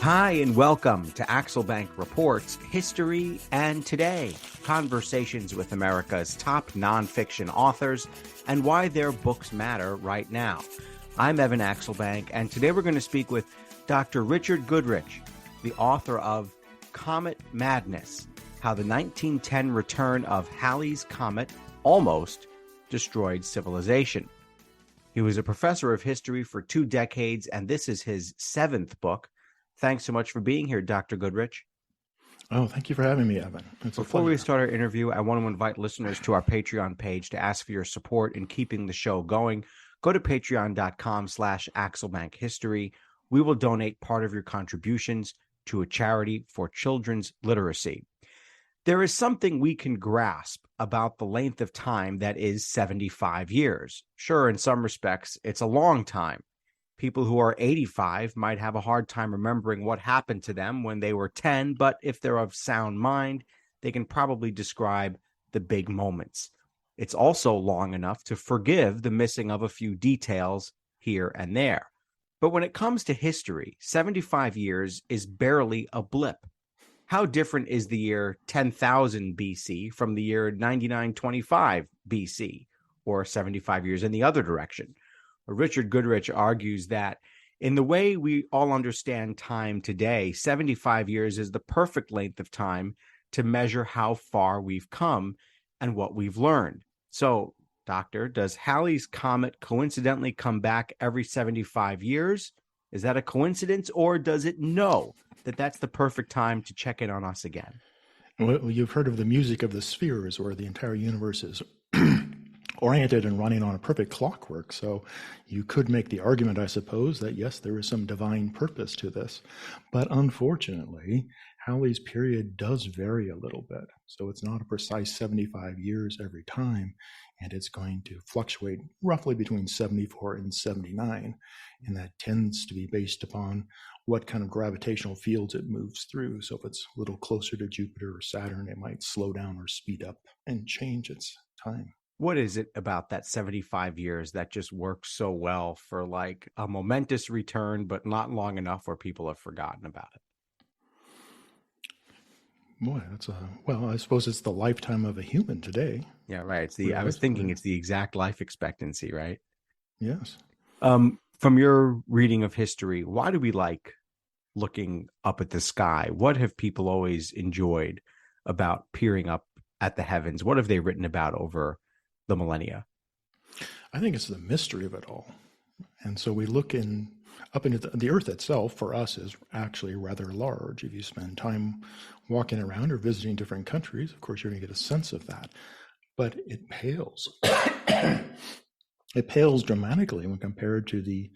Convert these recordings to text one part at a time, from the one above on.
Hi, and welcome to Axelbank Reports History and Today, conversations with America's top nonfiction authors and why their books matter right now. I'm Evan Axelbank, and today we're going to speak with Dr. Richard Goodrich, the author of Comet Madness, How the 1910 Return of Halley's Comet Almost Destroyed Civilization. He was a professor of history for 2 decades, and this is his 7th book. Thanks so much for being here, Dr. Goodrich. Oh, thank you for having me, Evan. Before we start our interview, I want to invite listeners to our Patreon page to ask for your support in keeping the show going. Go to patreon.com/AxelbankHistory. We will donate part of your contributions to a charity for children's literacy. There is something we can grasp about the length of time that is 75 years. Sure, in some respects, it's a long time. People who are 85 might have a hard time remembering what happened to them when they were 10, but if they're of sound mind, they can probably describe the big moments. It's also long enough to forgive the missing of a few details here and there. But when it comes to history, 75 years is barely a blip. How different is the year 10,000 BC from the year 9925 BC, or 75 years in the other direction? Richard Goodrich argues that in the way we all understand time today, 75 years is the perfect length of time to measure how far we've come and what we've learned. So, Doctor, does Halley's Comet coincidentally come back every 75 years? Is that a coincidence, or does it know that that's the perfect time to check in on us again? Well, you've heard of the music of the spheres, where the entire universe is oriented and running on a perfect clockwork. So you could make the argument, I suppose, that yes, there is some divine purpose to this. But unfortunately, Halley's period does vary a little bit. So it's not a precise 75 years every time, and it's going to fluctuate roughly between 74 and 79. And that tends to be based upon what kind of gravitational fields it moves through. So if it's a little closer to Jupiter or Saturn, it might slow down or speed up and change its time. What is it about that 75 years that just works so well for like a momentous return, but not long enough where people have forgotten about it? Boy, well, I suppose it's the lifetime of a human today. Yeah, right. I was thinking it's the exact life expectancy, right? Yes. From your reading of history, why do we like looking up at the sky? What have people always enjoyed about peering up at the heavens? What have they written about over the millennia? I think it's the mystery of it all. And so we look up into the Earth itself, for us, is actually rather large. If you spend time walking around or visiting different countries, of course, you're going to get a sense of that. But it pales. It pales dramatically when compared to the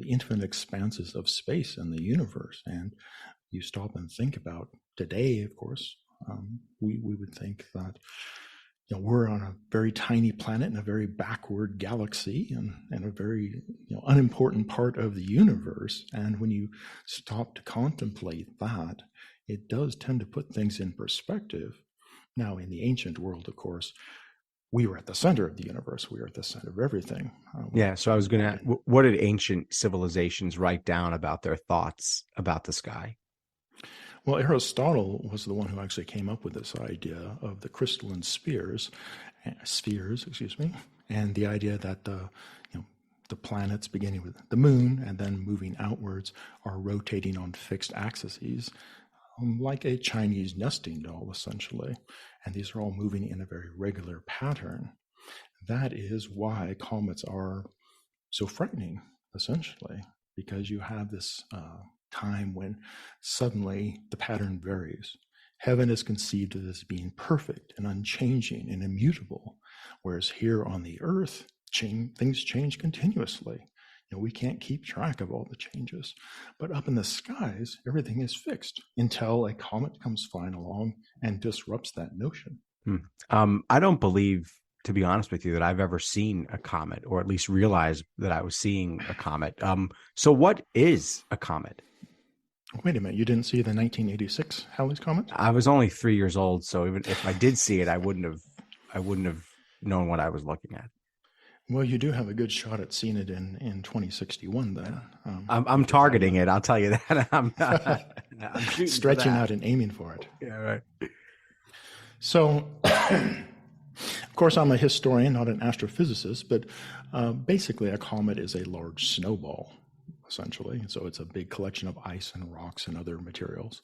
infinite expanses of space and the universe. And you stop and think about today, of course, we would think that we're on a very tiny planet in a very backward galaxy and a very unimportant part of the universe. And when you stop to contemplate that, it does tend to put things in perspective. Now, in the ancient world, of course, we were at the center of the universe. We were at the center of everything. So I was going to, what did ancient civilizations write down about their thoughts about the sky? Well, Aristotle was the one who actually came up with this idea of the crystalline spheres, and the idea that the planets, beginning with the moon and then moving outwards, are rotating on fixed axes, like a Chinese nesting doll, essentially. And these are all moving in a very regular pattern. That is why comets are so frightening, essentially, because you have this time when suddenly the pattern varies. Heaven is conceived as being perfect and unchanging and immutable, whereas here on the earth, things change continuously. We can't keep track of all the changes. But up in the skies, everything is fixed until a comet comes flying along and disrupts that notion. I don't believe, to be honest with you, that I've ever seen a comet, or at least realized that I was seeing a comet. So what is a comet? Wait a minute, you didn't see the 1986 Halley's Comet? I was only 3 years old, so even if I did see it, I wouldn't have known what I was looking at. Well, you do have a good shot at seeing it in 2061 then. I'm targeting it. I'll tell you that. I'm shooting stretching for that. out and aiming for it. Yeah, right. So, of course, I'm a historian, not an astrophysicist, but basically a comet is a large snowball, essentially. So it's a big collection of ice and rocks and other materials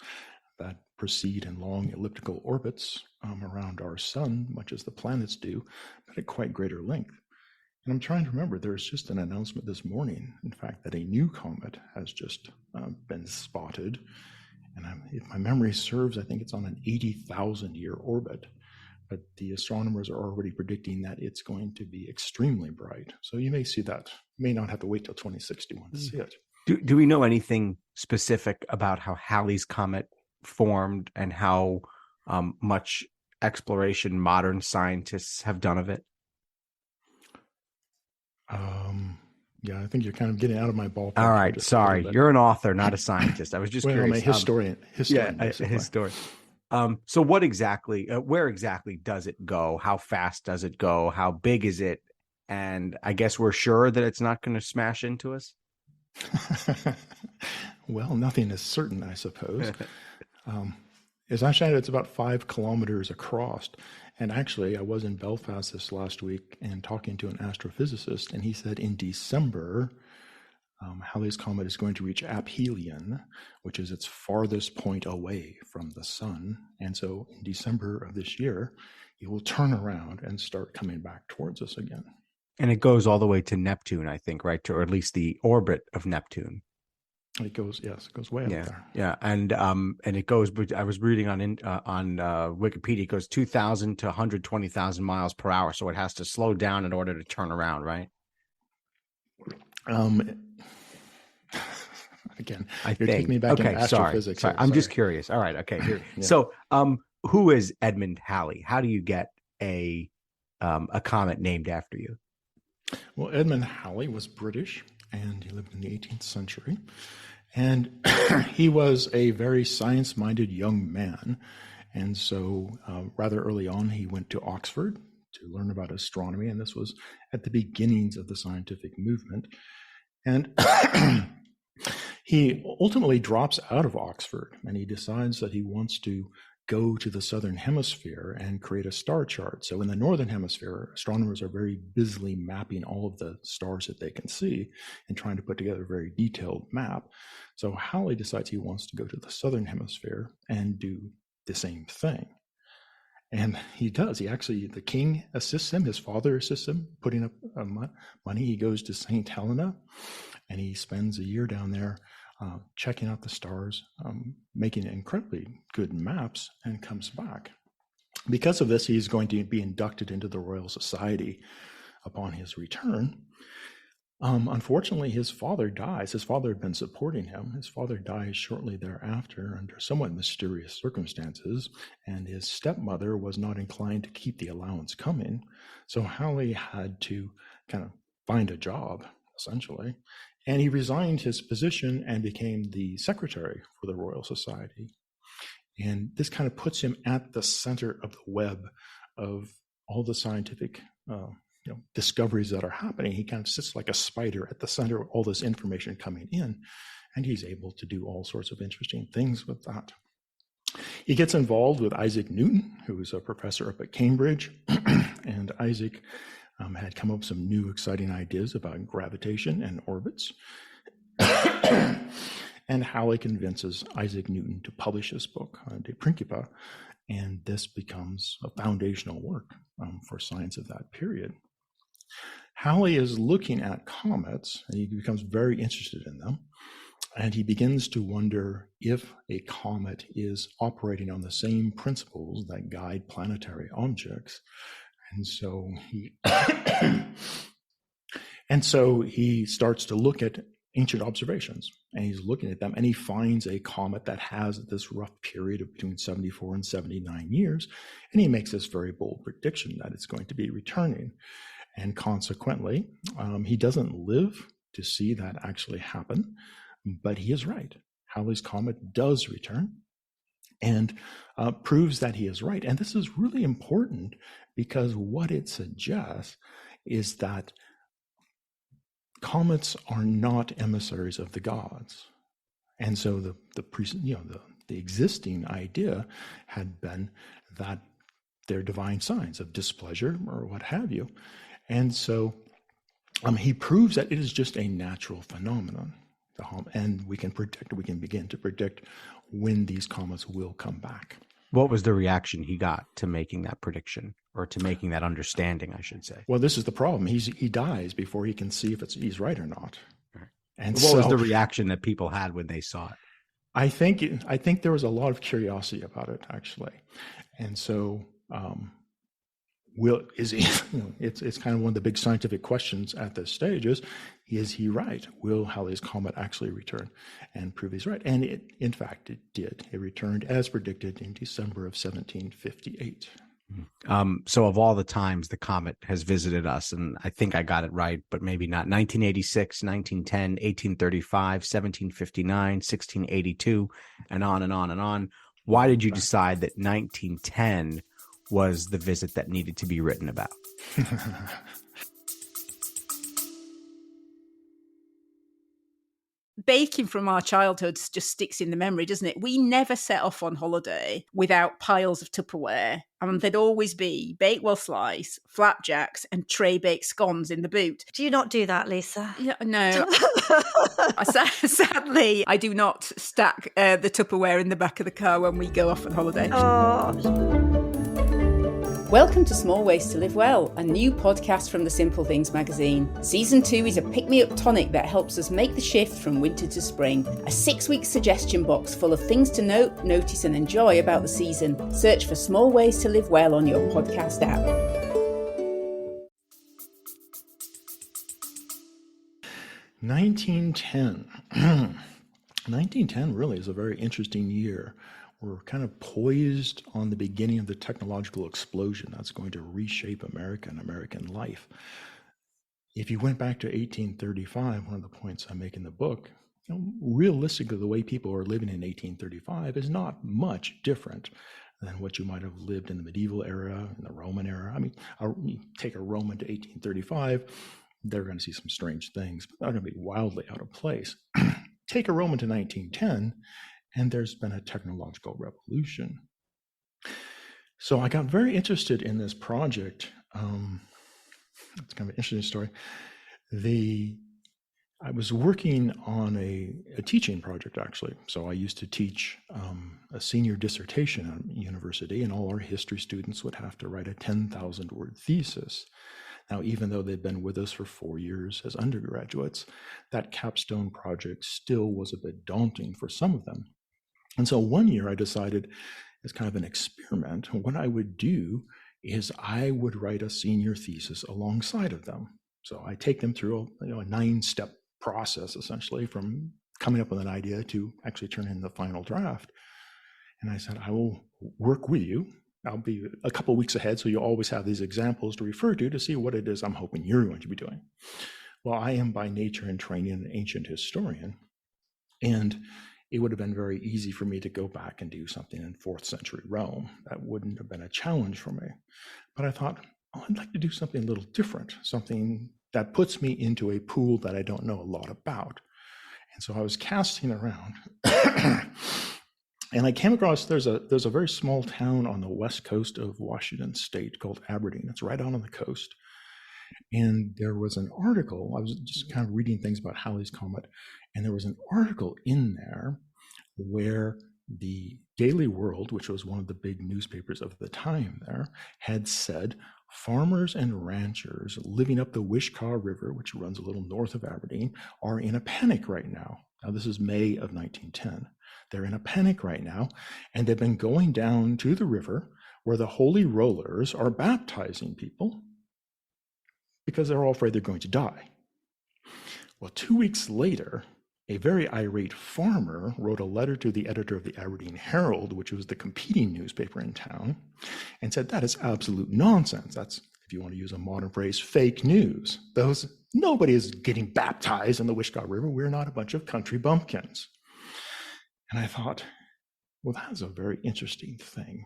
that proceed in long elliptical orbits around our sun, much as the planets do, but at quite greater length. And I'm trying to remember, there's just an announcement this morning, in fact, that a new comet has just been spotted. And if my memory serves, I think it's on an 80,000-year orbit. But the astronomers are already predicting that it's going to be extremely bright. So you may see that. You may not have to wait till 2061 to see it. Do we know anything specific about how Halley's Comet formed and how much exploration modern scientists have done of it? Yeah, I think you're kind of getting out of my ballpark. All right, sorry. You're an author, not a scientist. I was just curious. I'm a historian. Yeah, a historian. So what exactly, where exactly does it go? How fast does it go? How big is it? And I guess we're sure that it's not going to smash into us? Well, nothing is certain, I suppose. As I said, it's about 5 kilometers across. And actually, I was in Belfast this last week and talking to an astrophysicist, and he said in December, Halley's Comet is going to reach aphelion, which is its farthest point away from the sun. And so in December of this year, it will turn around and start coming back towards us again. And it goes all the way to Neptune, I think, right? Or at least the orbit of Neptune. It goes way up there. Yeah, and it goes. I was reading on Wikipedia. It goes 2,000 to 120,000 miles per hour. So it has to slow down in order to turn around, right? Again, you're taking me back into astrophysics. Sorry. I'm just curious. All right, okay. Here. Yeah. So, who is Edmund Halley? How do you get a comet named after you? Well, Edmund Halley was British, and he lived in the 18th century. And he was a very science-minded young man. And so rather early on, he went to Oxford to learn about astronomy. And this was at the beginnings of the scientific movement. And he ultimately drops out of Oxford, and he decides that he wants to go to the southern hemisphere and create a star chart. So in the northern hemisphere, astronomers are very busily mapping all of the stars that they can see and trying to put together a very detailed map. So Halley decides he wants to go to the southern hemisphere and do the same thing. And he does. The king assists him, his father assists him, putting up money. He goes to St. Helena, and he spends a year down there checking out the stars, making incredibly good maps, and comes back. Because of this, he's going to be inducted into the Royal Society upon his return. Unfortunately, his father dies. His father had been supporting him. His father dies shortly thereafter under somewhat mysterious circumstances, and his stepmother was not inclined to keep the allowance coming. So Halley had to kind of find a job, essentially. And he resigned his position and became the secretary for the Royal Society. And this kind of puts him at the center of the web of all the scientific discoveries that are happening. He kind of sits like a spider at the center of all this information coming in, and he's able to do all sorts of interesting things with that. He gets involved with Isaac Newton, who is a professor up at Cambridge, and Isaac had come up with some new exciting ideas about gravitation and orbits. And Halley convinces Isaac Newton to publish his book, De Principia, and this becomes a foundational work for science of that period. Halley is looking at comets, and he becomes very interested in them, and he begins to wonder if a comet is operating on the same principles that guide planetary objects. And so he starts to look at ancient observations, and he's looking at them, and he finds a comet that has this rough period of between 74 and 79 years, and he makes this very bold prediction that it's going to be returning. And consequently, he doesn't live to see that actually happen, but he is right. Halley's Comet does return, and proves that he is right. And this is really important because what it suggests is that comets are not emissaries of the gods. And so the existing idea had been that they're divine signs of displeasure or what have you. And so he proves that it is just a natural phenomenon. And we can begin to predict when these comets will come back. What was the reaction he got to making that prediction, or to making that understanding, I should say? Well, this is the problem. He dies before he can see if he's right or not. Right. And what was the reaction that people had when they saw it? I think there was a lot of curiosity about it, actually. And so it's kind of one of the big scientific questions at this stage is he right? Will Halley's Comet actually return and prove he's right? And in fact, it did. It returned as predicted in December of 1758. So of all the times the comet has visited us, and I think I got it right, but maybe not, 1986, 1910, 1835, 1759, 1682, and on and on and on. Why did you decide that 1910 was the visit that needed to be written about? Baking from our childhoods just sticks in the memory, doesn't it? We never set off on holiday without piles of Tupperware, and there'd always be Bakewell slice, flapjacks, and tray baked scones in the boot. Do you not do that, Lisa? Yeah, no. Sadly, I do not stack the Tupperware in the back of the car when we go off on holiday. Oh. Welcome to Small Ways to Live Well, a new podcast from the Simple Things magazine. Season 2 is a pick-me-up tonic that helps us make the shift from winter to spring. A 6-week suggestion box full of things to note, notice and enjoy about the season. Search for Small Ways to Live Well on your podcast app. 1910 really is a very interesting year. We're kind of poised on the beginning of the technological explosion that's going to reshape America and American life. If you went back to 1835, one of the points I make in the book, realistically, the way people are living in 1835 is not much different than what you might have lived in the medieval era, in the Roman era. I mean, you take a Roman to 1835, they're going to see some strange things, but they're going to be wildly out of place. Take a Roman to 1910, and there's been a technological revolution. So I got very interested in this project. It's kind of an interesting story. I was working on a teaching project, actually. So I used to teach a senior dissertation at university, and all our history students would have to write a 10,000-word thesis. Now, even though they'd been with us for 4 years as undergraduates, that capstone project still was a bit daunting for some of them. And so one year I decided, as kind of an experiment, what I would do is I would write a senior thesis alongside of them. So I take them through a 9-step process, essentially, from coming up with an idea to actually turn in the final draft. And I said, I will work with you. I'll be a couple of weeks ahead, so you'll always have these examples to refer to see what it is I'm hoping you're going to be doing. Well, I am by nature and training an ancient historian, and it would have been very easy for me to go back and do something in 4th century Rome. That wouldn't have been a challenge for me. But I thought, I'd like to do something a little different, something that puts me into a pool that I don't know a lot about. And so I was casting around, and I came across, there's a very small town on the west coast of Washington State called Aberdeen. It's right out on the coast. And there was an article, I was just kind of reading things about Halley's Comet, and there was an article in there where the Daily World, which was one of the big newspapers of the time there, had said farmers and ranchers living up the Wishkah River, which runs a little north of Aberdeen, are in a panic right now. Now, this is May of 1910. They're in a panic right now, and they've been going down to the river where the holy rollers are baptizing people because they're all afraid they're going to die. Well, 2 weeks later, a very irate farmer wrote a letter to the editor of the Aberdeen Herald, which was the competing newspaper in town, and said, that is absolute nonsense. That's, if you want to use a modern phrase, fake news. Nobody is getting baptized in the Wishkah River. We're not a bunch of country bumpkins. And I thought, well, that's a very interesting thing.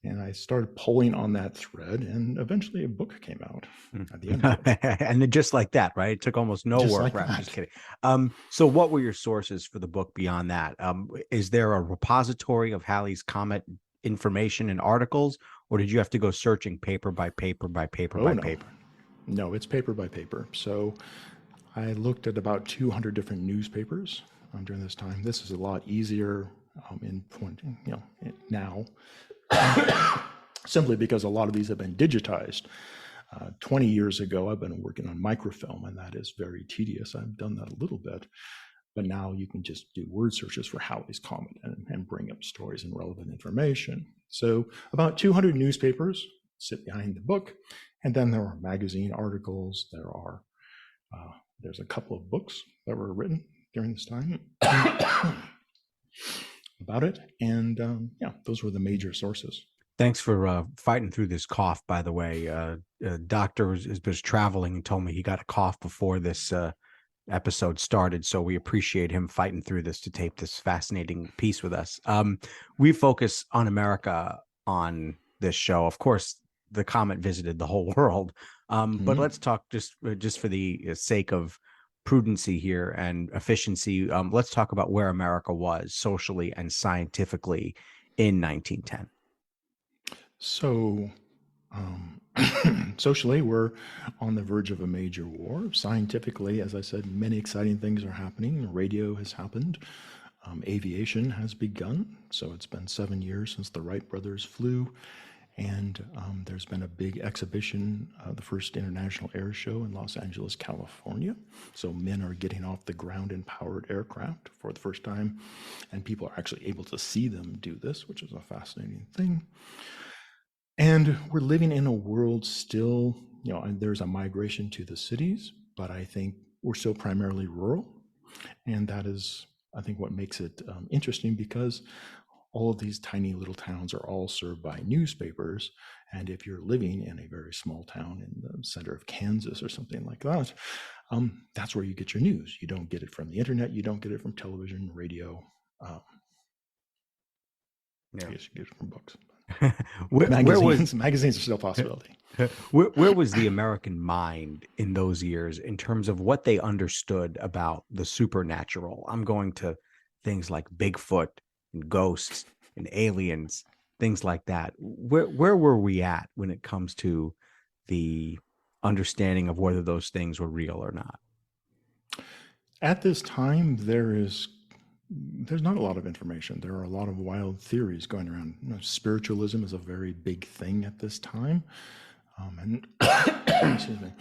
And I started pulling on that thread, and eventually a book came out at the end of it. And then just like that, right? It took almost no Just work. like Right? that. Just kidding. So what were your sources for the book beyond that? Is there a repository of Halley's Comet information and articles, or did you have to go searching paper by paper by paper Oh, by no. paper? No, it's paper by paper. So I looked at about 200 different newspapers during this time. This is a lot easier in point, now, simply because a lot of these have been digitized. 20 years ago, I've been working on microfilm, and that is very tedious. I've done that a little bit, but now you can just do word searches for Halley's Comet and bring up stories and relevant information. So about 200 newspapers sit behind the book, and then there are magazine articles. There's a couple of books that were written during this time about it, and those were the major sources. Thanks for fighting through this cough, by the way. Doctor was traveling and told me he got a cough before this episode started, so we appreciate him fighting through this to tape this fascinating piece with us. We focus on America on this show. Of course, the comet visited the whole world, but let's talk just for the sake of prudency here and efficiency. Let's talk about where America was socially and scientifically in 1910. So, socially, we're on the verge of a major war. Scientifically, as I said, many exciting things are happening. Radio has happened. Aviation has begun. So it's been 7 years since the Wright brothers flew. And there's been a big exhibition, the first international air show in Los Angeles, California. So men are getting off the ground in powered aircraft for the first time. And people are actually able to see them do this, which is a fascinating thing. And we're living in a world still, there's a migration to the cities, but I think we're still primarily rural. And that is, I think, what makes it interesting, because all of these tiny little towns are all served by newspapers. And if you're living in a very small town in the center of Kansas or something like that, that's where you get your news. You don't get it from the internet. You don't get it from television, radio. I guess you get it from books. Magazines are still a possibility. Where was the American mind in those years in terms of what they understood about the supernatural? I'm going to things like Bigfoot and ghosts and aliens, things like that. Where were we at when it comes to the understanding of whether those things were real or not? At this time, there's not a lot of information. There are a lot of wild theories going around. Spiritualism is a very big thing at this time. And excuse me,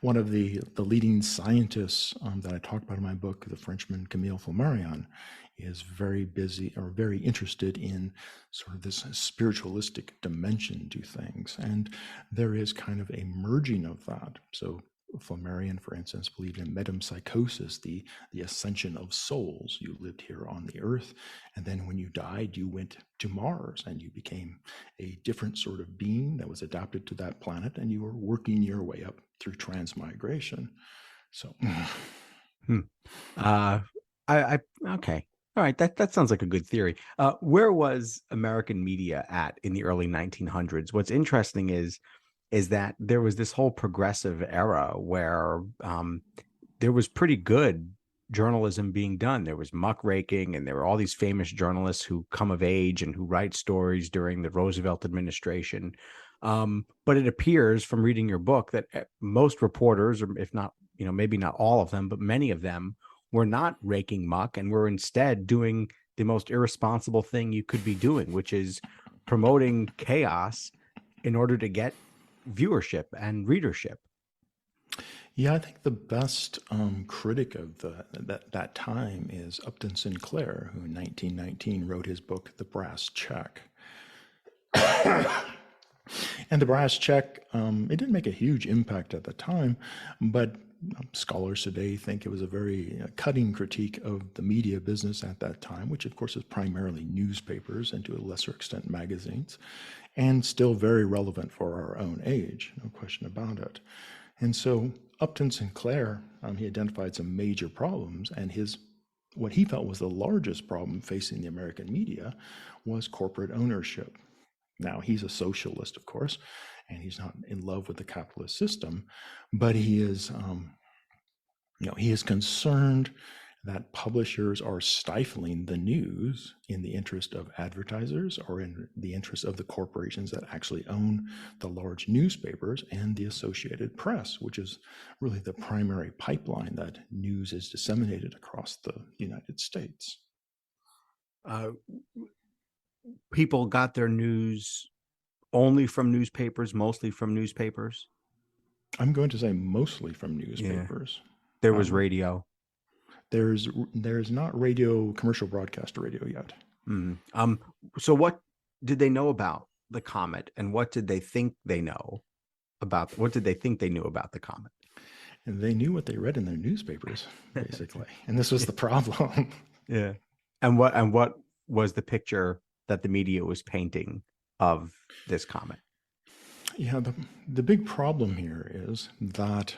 one of the leading scientists that I talked about in my book, the Frenchman Camille Flammarion, is very busy or very interested in sort of this spiritualistic dimension to things. And there is kind of a merging of that. So Flammarion, for instance, believed in metempsychosis, the ascension of souls. You lived here on the earth, and then when you died, you went to Mars, and you became a different sort of being that was adapted to that planet, and you were working your way up through transmigration. So, Okay. All right, that sounds like a good theory. Where was American media at in the early 1900s? What's interesting is that there was this whole progressive era where there was pretty good journalism being done. There was muckraking, and there were all these famous journalists who come of age and who write stories during the Roosevelt administration. But it appears from reading your book that most reporters, or if not, maybe not all of them, but many of them were not raking muck and were instead doing the most irresponsible thing you could be doing, which is promoting chaos in order to get viewership and readership. Yeah, I think the best critic of that time is Upton Sinclair, who in 1919 wrote his book, The Brass Check. And The Brass Check, it didn't make a huge impact at the time, but scholars today think it was a very cutting critique of the media business at that time, which of course is primarily newspapers and to a lesser extent magazines, and still very relevant for our own age, no question about it. And so Upton Sinclair, he identified some major problems, and what he felt was the largest problem facing the American media was corporate ownership. Now, he's a socialist, of course, and he's not in love with the capitalist system, but he is concerned that publishers are stifling the news in the interest of advertisers or in the interest of the corporations that actually own the large newspapers and the Associated Press, which is really the primary pipeline that news is disseminated across the United States. People got their news only from newspapers, mostly from newspapers. I'm going to say mostly from newspapers. Yeah. There was radio. There's not radio, commercial broadcast radio yet. Mm-hmm. So what did they know about the comet, and what did they think they know about? What did they think they knew about the comet? And they knew what they read in their newspapers, basically, and this was the problem. Yeah. And what was the picture that the media was painting of this comet? Yeah, the big problem here is that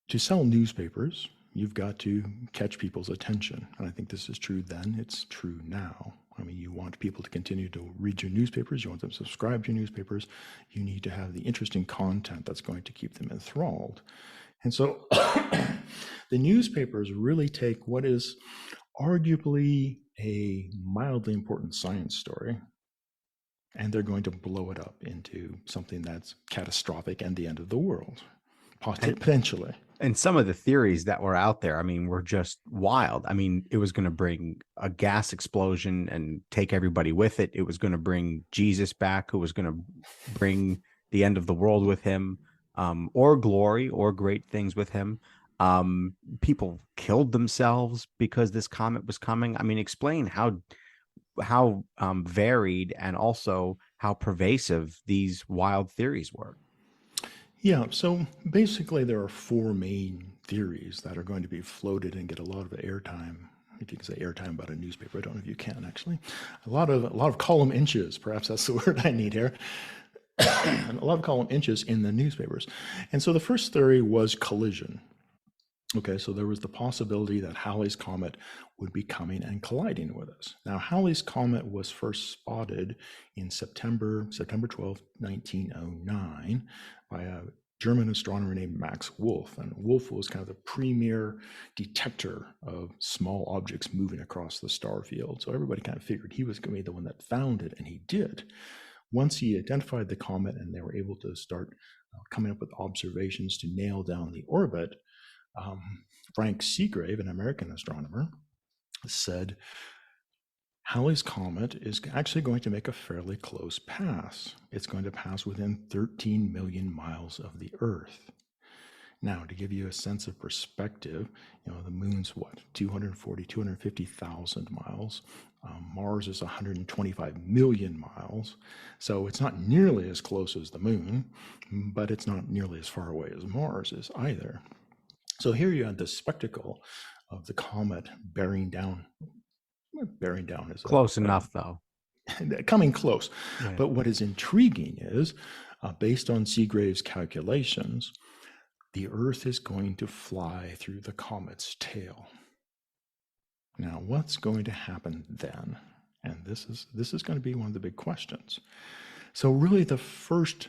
to sell newspapers, you've got to catch people's attention. And I think this is true then, it's true now. I mean, you want people to continue to read your newspapers, you want them to subscribe to your newspapers, you need to have the interesting content that's going to keep them enthralled. And so the newspapers really take what is arguably a mildly important science story, and they're going to blow it up into something that's catastrophic and the end of the world, potentially. And some of the theories that were out there, I mean, were just wild. I mean, it was going to bring a gas explosion and take everybody with it. It was going to bring Jesus back, who was going to bring the end of the world with him, or glory or great things with him. People killed themselves because this comet was coming. I mean, explain how varied and also how pervasive these wild theories were. Yeah, so basically there are four main theories that are going to be floated and get a lot of airtime. If you can say airtime about a newspaper, I don't know if you can actually. A lot of column inches, perhaps that's the word I need here. A lot of column inches in the newspapers. And so the first theory was collision. Okay, so there was the possibility that Halley's Comet would be coming and colliding with us. Now, Halley's Comet was first spotted in September 12, 1909 by a German astronomer named Max Wolf. And Wolf was kind of the premier detector of small objects moving across the star field. So everybody kind of figured he was going to be the one that found it, and he did. Once he identified the comet and they were able to start coming up with observations to nail down the orbit, Frank Seagrave, an American astronomer, said Halley's Comet is actually going to make a fairly close pass. It's going to pass within 13 million miles of the Earth. Now, to give you a sense of perspective, the moon's 250,000 miles. Mars is 125 million miles. So it's not nearly as close as the moon, but it's not nearly as far away as Mars is either. So here you had the spectacle of the comet bearing down. Bearing down is close enough, though. Coming close. Yeah. But what is intriguing is, based on Seagrave's calculations, the Earth is going to fly through the comet's tail. Now, what's going to happen then? And this is going to be one of the big questions. So really the first,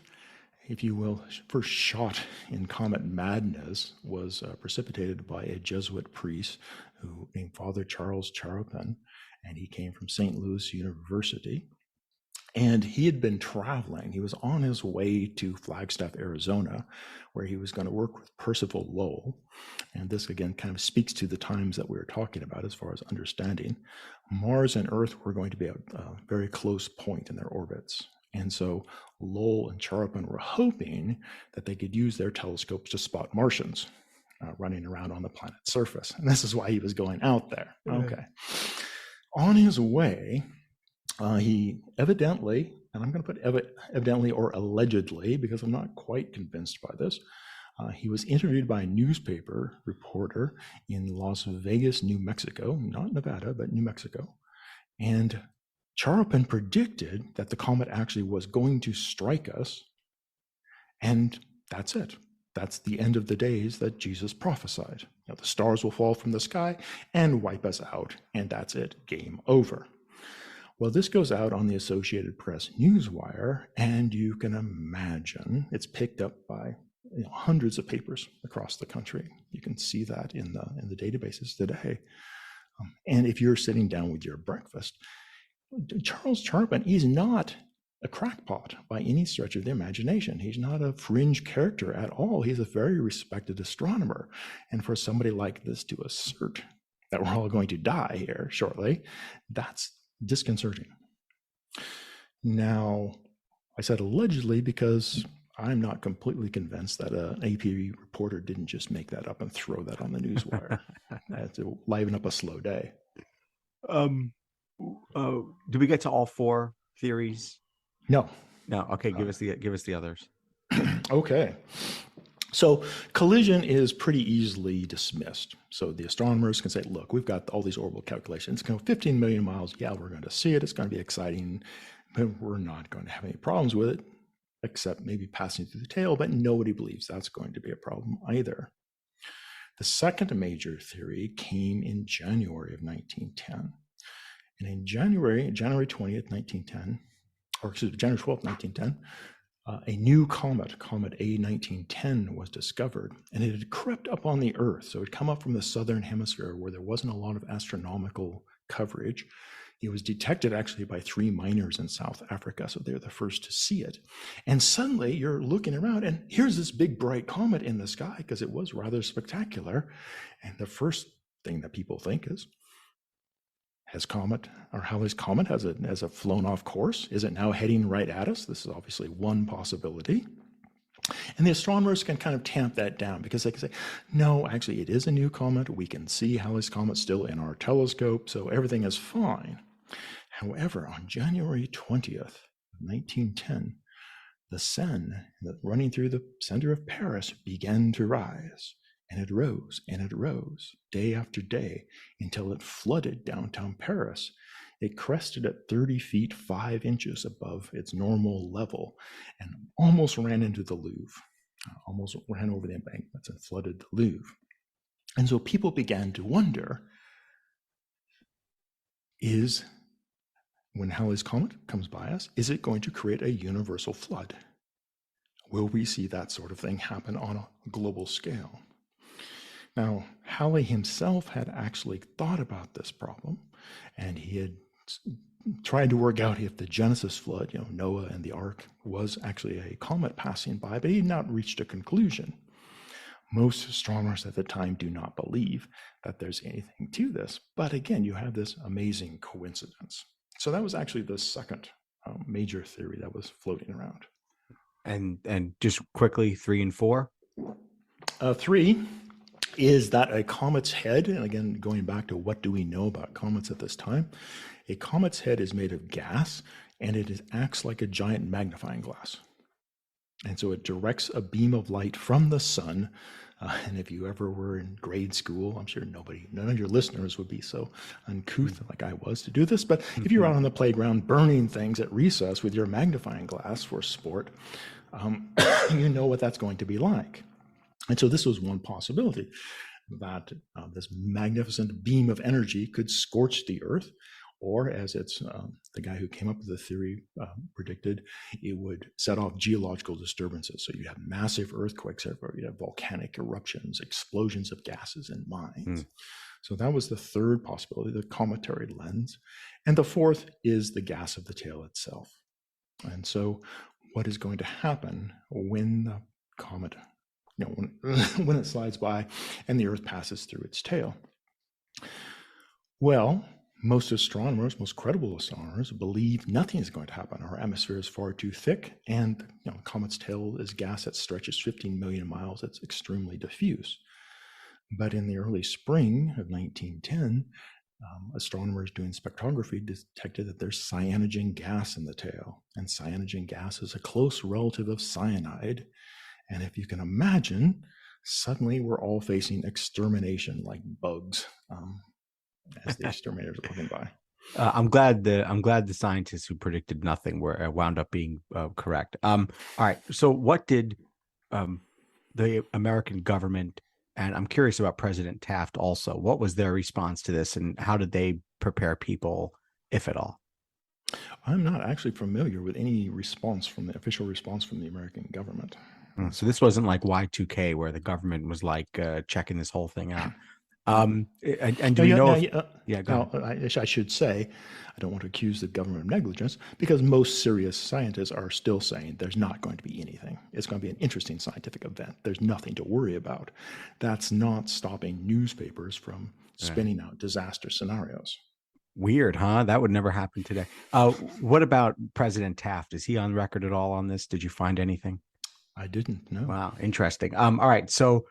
if you will, first shot in Comet Madness was precipitated by a Jesuit priest named Father Charles Charopin, and he came from St. Louis University. And he had been traveling. He was on his way to Flagstaff, Arizona, where he was going to work with Percival Lowell. And this, again, kind of speaks to the times that we were talking about as far as understanding. Mars and Earth were going to be at a very close point in their orbits. And so Lowell and Charopin were hoping that they could use their telescopes to spot Martians running around on the planet's surface. And this is why he was going out there. Okay. On his way, he evidently, and I'm going to put evidently or allegedly, because I'm not quite convinced by this, he was interviewed by a newspaper reporter in Las Vegas, New Mexico, not Nevada, but New Mexico. And Charopin predicted that the comet actually was going to strike us. And that's it. That's the end of the days that Jesus prophesied. The stars will fall from the sky and wipe us out. And that's it. Game over. Well, this goes out on the Associated Press newswire, and you can imagine it's picked up by hundreds of papers across the country. You can see that in the databases today. And if you're sitting down with your breakfast, Charles Chapman, he's not a crackpot by any stretch of the imagination. He's not a fringe character at all. He's a very respected astronomer. And for somebody like this to assert that we're all going to die here shortly, that's disconcerting. Now, I said allegedly because I'm not completely convinced that an AP reporter didn't just make that up and throw that on the newswire to liven up a slow day. Do we get to all four theories? No. Okay, give us the others. Okay. So collision is pretty easily dismissed. So the astronomers can say, look, we've got all these orbital calculations. It's going 15 million miles. Yeah, we're going to see it. It's going to be exciting, but we're not going to have any problems with it, except maybe passing through the tail, but nobody believes that's going to be a problem either. The second major theory came in January of 1910. And in January 20th, 1910, or excuse me, January 12th, 1910, a new comet, Comet A1910, was discovered, and it had crept up on the Earth. So it had come up from the southern hemisphere where there wasn't a lot of astronomical coverage. It was detected actually by 3 miners in South Africa, so they're the first to see it. And suddenly you're looking around, and here's this big bright comet in the sky, because it was rather spectacular. And the first thing that people think is, has Halley's Comet, has it flown off course? Is it now heading right at us? This is obviously one possibility. And the astronomers can kind of tamp that down because they can say, no, actually it is a new comet. We can see Halley's Comet still in our telescope, so everything is fine. However, on January 20th, 1910, the sun running through the center of Paris began to rise. And it rose day after day until it flooded downtown Paris. It crested at 30 feet 5 inches above its normal level and almost ran into the Louvre, almost ran over the embankments and flooded the Louvre. And so people began to wonder, when Halley's Comet comes by us, is it going to create a universal flood? Will we see that sort of thing happen on a global scale? Now, Halley himself had actually thought about this problem, and he had tried to work out if the Genesis flood, Noah and the ark, was actually a comet passing by, but he had not reached a conclusion. Most astronomers at the time do not believe that there's anything to this, but again, you have this amazing coincidence. So that was actually the second major theory that was floating around. And just quickly, 3 and 4? 3 is that a comet's head, and again, going back to what do we know about comets at this time, a comet's head is made of gas, and it acts like a giant magnifying glass. And so it directs a beam of light from the sun. And if you ever were in grade school, I'm sure none of your listeners would be so uncouth like I was to do this. But if you're out on the playground burning things at recess with your magnifying glass for sport, you know what that's going to be like. And so this was one possibility, that this magnificent beam of energy could scorch the Earth, or as the guy who came up with the theory predicted, it would set off geological disturbances. So you'd have massive earthquakes everywhere, you'd have volcanic eruptions, explosions of gases and mines. So that was the third possibility, the cometary lens. And the fourth is the gas of the tail itself. And so what is going to happen when the comet, when it slides by and the Earth passes through its tail? Well, most astronomers, most credible astronomers, believe nothing is going to happen. Our atmosphere is far too thick, and the comet's tail is gas that stretches 15 million miles. It's extremely diffuse. But in the early spring of 1910, astronomers doing spectrography detected that there's cyanogen gas in the tail, and cyanogen gas is a close relative of cyanide. And if you can imagine, suddenly we're all facing extermination like bugs as the exterminators are looking by. I'm glad the scientists who predicted nothing wound up being correct. All right. So what did the American government, and I'm curious about President Taft also, what was their response to this, and how did they prepare people, if at all? I'm not actually familiar with any official response from the American government. So this wasn't like Y2K where the government was like checking this whole thing out. And do we know if, yeah, go ahead. Now, I should say, I don't want to accuse the government of negligence, because most serious scientists are still saying there's not going to be anything. It's going to be an interesting scientific event. There's nothing to worry about. That's not stopping newspapers from spinning out disaster scenarios. Weird, huh? That would never happen today. What about President Taft? Is he on record at all on this? Did you find anything? I didn't know. Wow, interesting. All right. So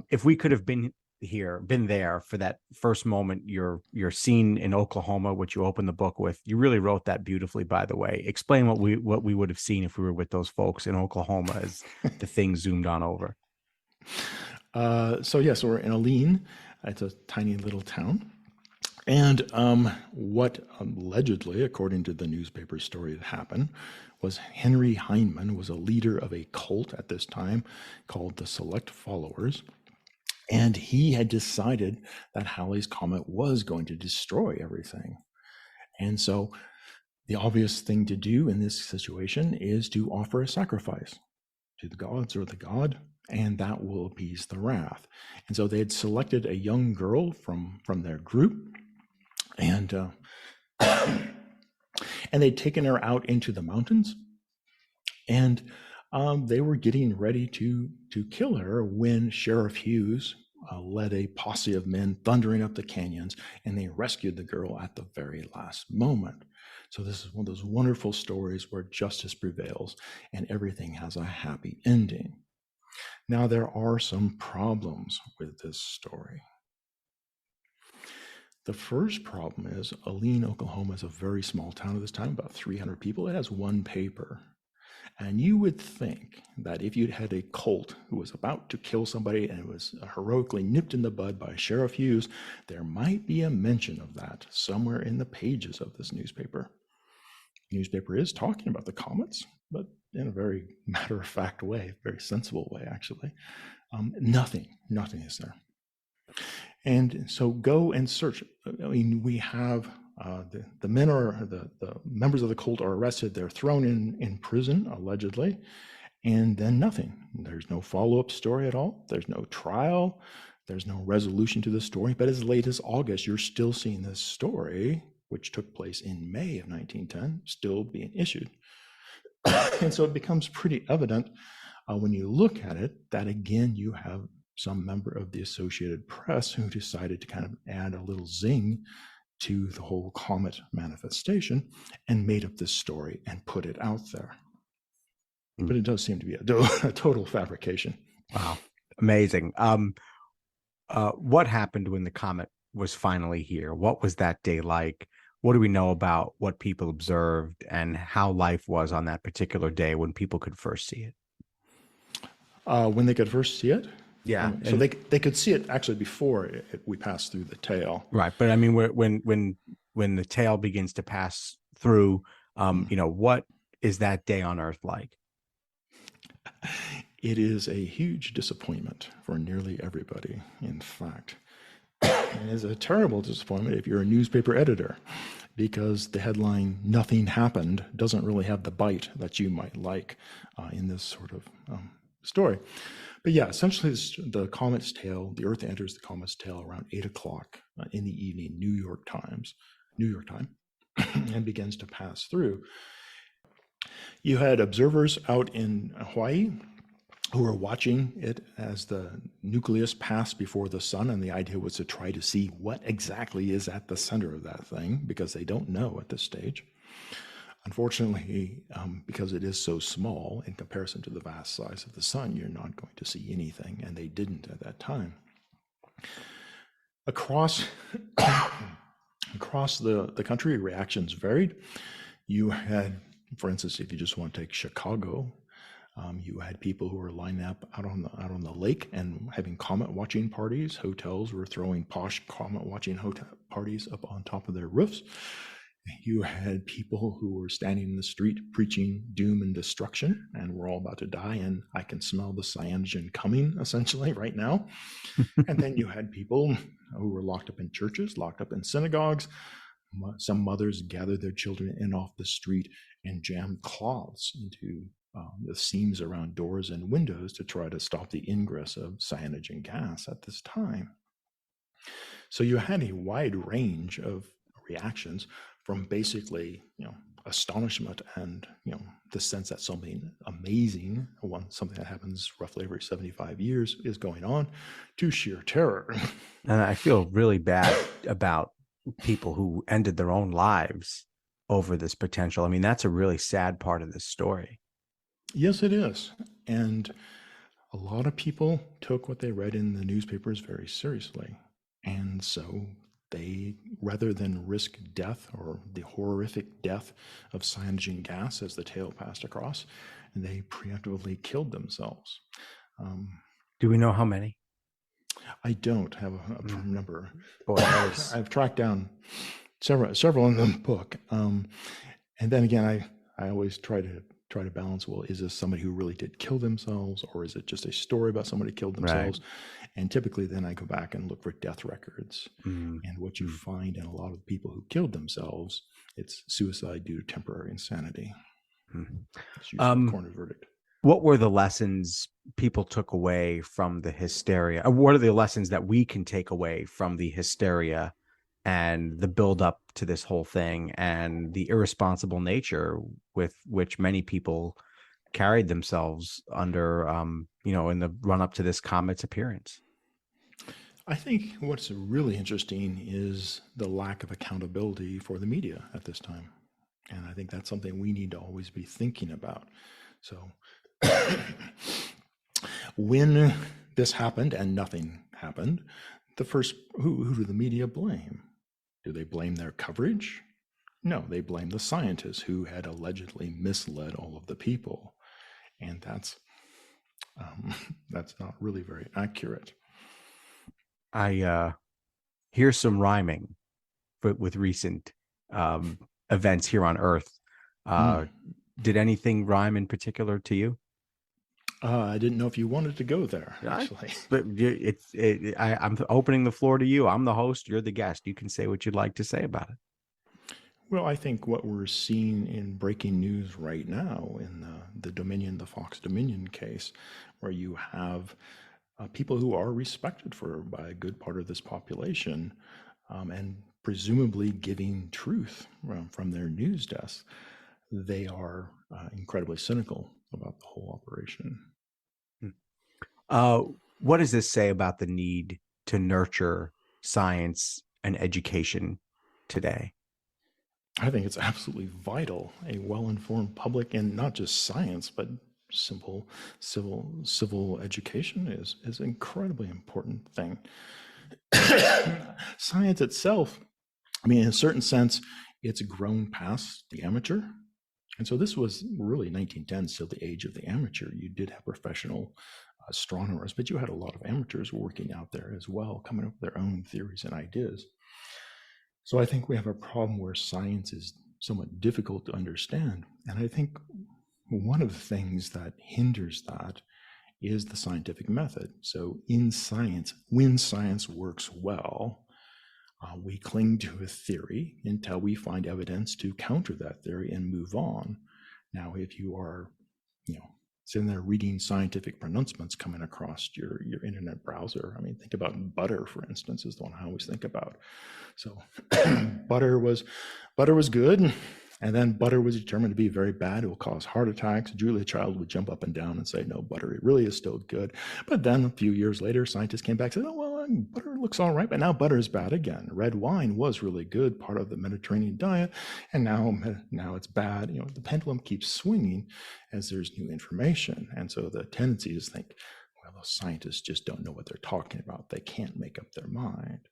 if we could have been there for that first moment, your scene in Oklahoma, which you opened the book with, you really wrote that beautifully, by the way. Explain what we would have seen if we were with those folks in Oklahoma as the thing zoomed on over. So we're in Alene. It's a tiny little town. And what allegedly, according to the newspaper story, had happened was Henry Heinemann was a leader of a cult at this time called the Select Followers. And he had decided that Halley's Comet was going to destroy everything. And so the obvious thing to do in this situation is to offer a sacrifice to the gods or the god, and that will appease the wrath. And so they had selected a young girl from their group, and they'd taken her out into the mountains, and they were getting ready to kill her when Sheriff Hughes led a posse of men thundering up the canyons, and they rescued the girl at the very last moment. So this is one of those wonderful stories where justice prevails and everything has a happy ending. Now, there are some problems with this story. The first problem is Alene, Oklahoma is a very small town at this time, about 300 people. It has one paper. And you would think that if you'd had a cult who was about to kill somebody and it was heroically nipped in the bud by Sheriff Hughes, there might be a mention of that somewhere in the pages of this newspaper. The newspaper is talking about the comets, but in a very matter-of-fact way, very sensible way, actually. Nothing is there. And so go and search. I mean, we have the men the members of the cult are arrested. They're thrown in prison, allegedly, and then nothing. There's no follow-up story at all. There's no trial. There's no resolution to the story. But as late as August, you're still seeing this story, which took place in May of 1910, still being issued. And so it becomes pretty evident when you look at it that, again, you have some member of the Associated Press who decided to kind of add a little zing to the whole comet manifestation and made up this story and put it out there. But it does seem to be a total fabrication. Wow. Amazing. What happened when the comet was finally here? What was that day like? What do we know about what people observed and how life was on that particular day when people could first see it? When they could first see it? Yeah. So they could see it actually before we passed through the tail. Right. But I mean, when the tail begins to pass through, what is that day on Earth like? It is a huge disappointment for nearly everybody, in fact. It is a terrible disappointment if you're a newspaper editor, because the headline, "Nothing Happened," doesn't really have the bite that you might like in this sort of story. But yeah, essentially the comet's tail, the Earth enters the comet's tail around 8 o'clock in the evening, New York time, and begins to pass through. You had observers out in Hawaii who were watching it as the nucleus passed before the sun, and the idea was to try to see what exactly is at the center of that thing, because they don't know at this stage. Unfortunately, because it is so small in comparison to the vast size of the sun, you're not going to see anything, and they didn't at that time. Across the country, reactions varied. You had, for instance, if you just want to take Chicago, you had people who were lining up out on the lake and having comet watching parties. Hotels were throwing posh comet watching parties up on top of their roofs. You had people who were standing in the street preaching doom and destruction, and we're all about to die, and I can smell the cyanogen coming, essentially, right now. And then you had people who were locked up in churches, locked up in synagogues, Some mothers gathered their children in off the street and jammed cloths into the seams around doors and windows to try to stop the ingress of cyanogen gas at this time. So you had a wide range of reactions, from basically, astonishment and, the sense that something amazing, something that happens roughly every 75 years is going on, to sheer terror. And I feel really bad about people who ended their own lives over this potential. I mean, that's a really sad part of this story. Yes, it is. And a lot of people took what they read in the newspapers very seriously. And so they, rather than risk death or the horrific death of cyanogen gas as the tale passed across, they preemptively killed themselves. Do we know how many? I don't have a number. Boy, I've tracked down several in the book. And then again, I always try to balance, well, is this somebody who really did kill themselves, or is it just a story about somebody who killed themselves? Right. And typically then I go back and look for death records. And what you find in a lot of the people who killed themselves, it's suicide due to temporary insanity. It's usually the coroner's verdict. What were the lessons people took away from the hysteria? What are the lessons that we can take away from the hysteria and the buildup to this whole thing and the irresponsible nature with which many people carried themselves under, in the run up to this comet's appearance? I think what's really interesting is the lack of accountability for the media at this time. And I think that's something we need to always be thinking about. So when this happened and nothing happened, who do the media blame? Do they blame their coverage? No, they blame the scientists who had allegedly misled all of the people. And that's not really very accurate. I hear some rhyming with recent events here on Earth. Did anything rhyme in particular to you? I didn't know if you wanted to go there, actually. I'm opening the floor to you. I'm the host. You're the guest. You can say what you'd like to say about it. Well, I think what we're seeing in breaking news right now in the Fox Dominion case, where you have people who are respected by a good part of this population, and presumably giving truth from their news desks, they are incredibly cynical about the whole operation. What does this say about the need to nurture science and education today? I think it's absolutely vital. A well-informed public, and not just science, but simple civil education is an incredibly important thing. Science itself, I mean, in a certain sense, it's grown past the amateur. And so this was really 1910, still the age of the amateur. You did have professional astronomers, but you had a lot of amateurs working out there as well, coming up with their own theories and ideas. So I think we have a problem where science is somewhat difficult to understand. And I think one of the things that hinders that is the scientific method. So in science, when science works well, we cling to a theory until we find evidence to counter that theory and move on. Now, if you are, sitting there reading scientific pronouncements coming across your internet browser, I mean, think about butter, for instance, is the one I always think about. So butter was good, and then butter was determined to be very bad. It will cause heart attacks. Julia Child would jump up and down and say, no, butter, it really is still good. But then a few years later, scientists came back and said, oh, well, butter looks all right, but now butter is bad again. Red wine was really good, part of the Mediterranean diet, and now it's bad. The pendulum keeps swinging as there's new information. And so the tendency is to think, well, those scientists just don't know what they're talking about. They can't make up their mind.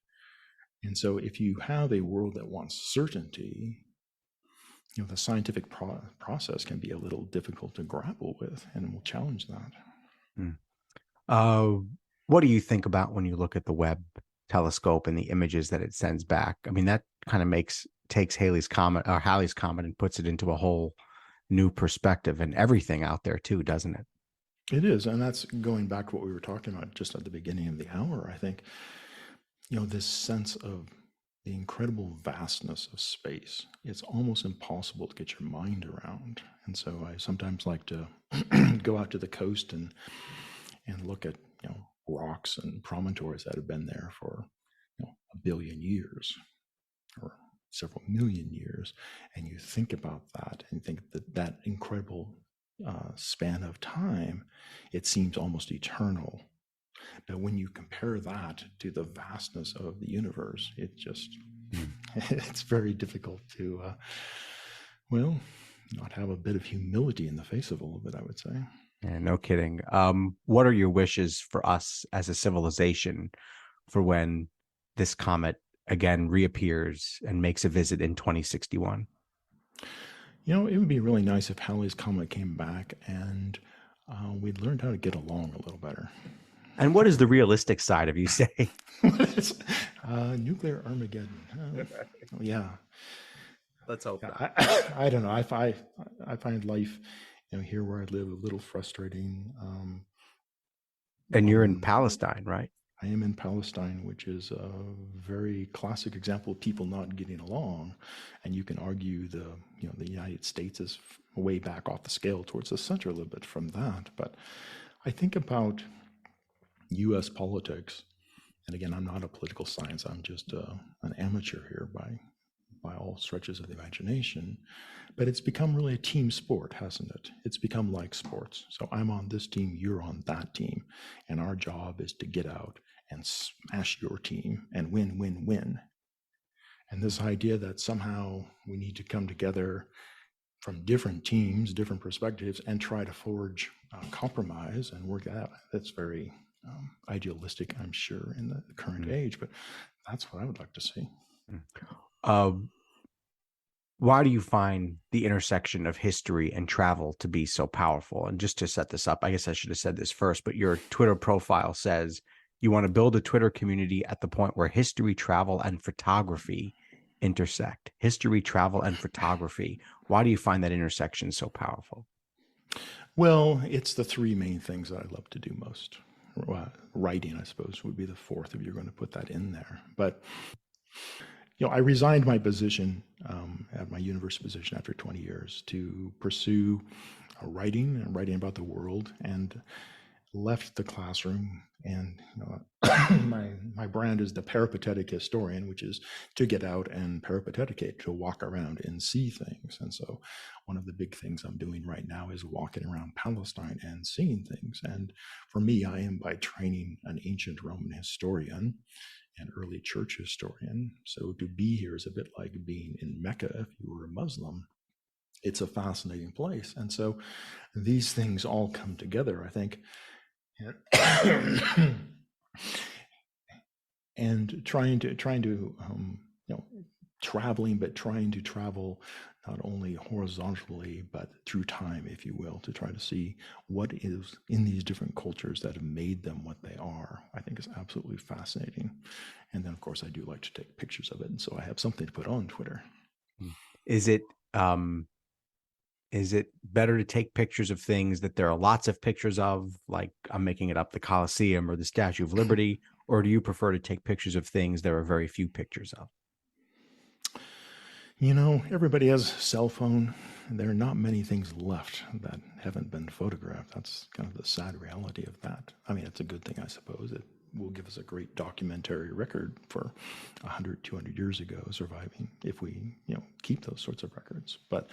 And so if you have a world that wants certainty, the scientific process can be a little difficult to grapple with, and we'll challenge that. What do you think about when you look at the Webb telescope and the images that it sends back? I mean, that kind of takes Halley's Comet and puts it into a whole new perspective, and everything out there too, doesn't it? It is, and that's going back to what we were talking about just at the beginning of the hour. I think, this sense of the incredible vastness of space. It's almost impossible to get your mind around. And so I sometimes like to go out to the coast and look at, rocks and promontories that have been there for, a billion years or several million years. And you think about that and think that incredible span of time, it seems almost eternal. But when you compare that to the vastness of the universe, it just, it's very difficult to, not have a bit of humility in the face of all of it, I would say. Yeah, no kidding. What are your wishes for us as a civilization for when this comet again reappears and makes a visit in 2061? It would be really nice if Halley's comet came back and we'd learned how to get along a little better. And what is the realistic side of you saying? Nuclear Armageddon. Yeah. Let's hope not. I don't know. I find life, here where I live, a little frustrating. And you're in Palestine, right? I am in Palestine, which is a very classic example of people not getting along. And you can argue the United States is way back off the scale towards the center a little bit from that. But I think about U.S. politics, and again, I'm not a political science. I'm just an amateur here by all stretches of the imagination. But it's become really a team sport, hasn't it? It's become like sports. So I'm on this team, you're on that team. And our job is to get out and smash your team and win, win, win. And this idea that somehow we need to come together from different teams, different perspectives, and try to forge compromise and work that out, that's very idealistic, I'm sure, in the current age. But that's what I would like to see. Why do you find the intersection of history and travel to be so powerful? And just to set this up, I guess I should have said this first, but your Twitter profile says you want to build a Twitter community at the point where history, travel, and photography intersect. History, travel, and photography. Why do you find that intersection so powerful? Well, it's the three main things that I love to do most. Writing, I suppose, would be the fourth if you're going to put that in there. But I resigned my position at my university position after 20 years to pursue writing about the world, and left the classroom. And my brand is the peripatetic historian, which is to get out and peripateticate, to walk around and see things. And so one of the big things I'm doing right now is walking around Palestine and seeing things. And for me, I am by training an ancient Roman historian and early church historian. So to be here is a bit like being in Mecca if you were a Muslim. It's a fascinating place. And so these things all come together, I think. And trying to traveling, but trying to travel not only horizontally, but through time, if you will, to try to see what is in these different cultures that have made them what they are, I think is absolutely fascinating. And then, of course, I do like to take pictures of it. And so I have something to put on Twitter. Is it better to take pictures of things that there are lots of pictures of, like I'm making it up, the Colosseum or the Statue of Liberty, or do you prefer to take pictures of things there are very few pictures of? Everybody has a cell phone, and there are not many things left that haven't been photographed. That's kind of the sad reality of that. I mean, it's a good thing, I suppose. It will give us a great documentary record for 100, 200 years ago surviving if we, keep those sorts of records. But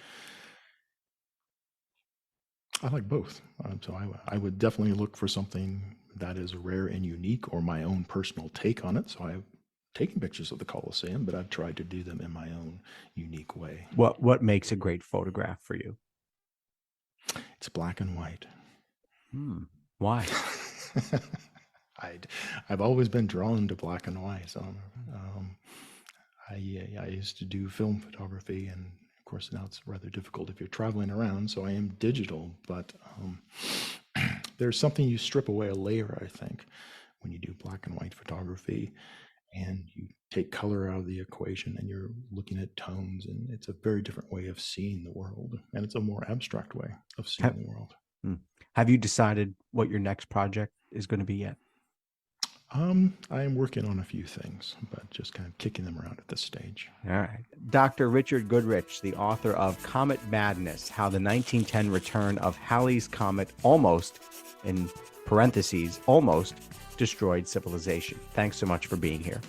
I like both. So I would definitely look for something that is rare and unique, or my own personal take on it. So I've taken pictures of the Colosseum, but I've tried to do them in my own unique way. What makes a great photograph for you? It's black and white. Why? I've always been drawn to black and white. So I used to do film photography, and of course now it's rather difficult if you're traveling around. So I am digital, but there's something you strip away a layer, I think, when you do black and white photography, and you take color out of the equation and you're looking at tones, and it's a very different way of seeing the world, and it's a more abstract way of seeing the world. Have you decided what your next project is going to be yet? I am working on a few things, but just kind of kicking them around at this stage. All right. Dr. Richard Goodrich, the author of Comet Madness, How the 1910 Return of Halley's Comet Almost, in parentheses, almost destroyed civilization. Thanks so much for being here.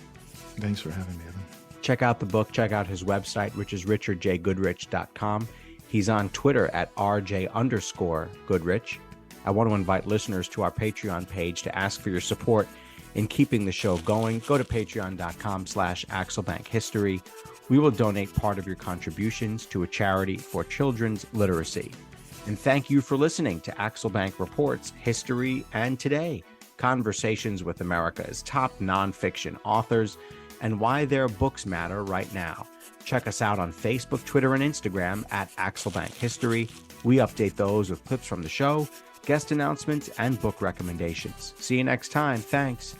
Thanks for having me, Evan. Check out the book. Check out his website, which is richardjgoodrich.com. He's on Twitter at RJ_Goodrich. I want to invite listeners to our Patreon page to ask for your support in keeping the show going. Go to patreon.com/AxelBankHistory. We will donate part of your contributions to a charity for children's literacy. And thank you for listening to Axel Bank Reports History and Today, conversations with America's top nonfiction authors and why their books matter right now. Check us out on Facebook, Twitter, and Instagram at Axel Bank History. We update those with clips from the show, guest announcements, and book recommendations. See you next time. Thanks.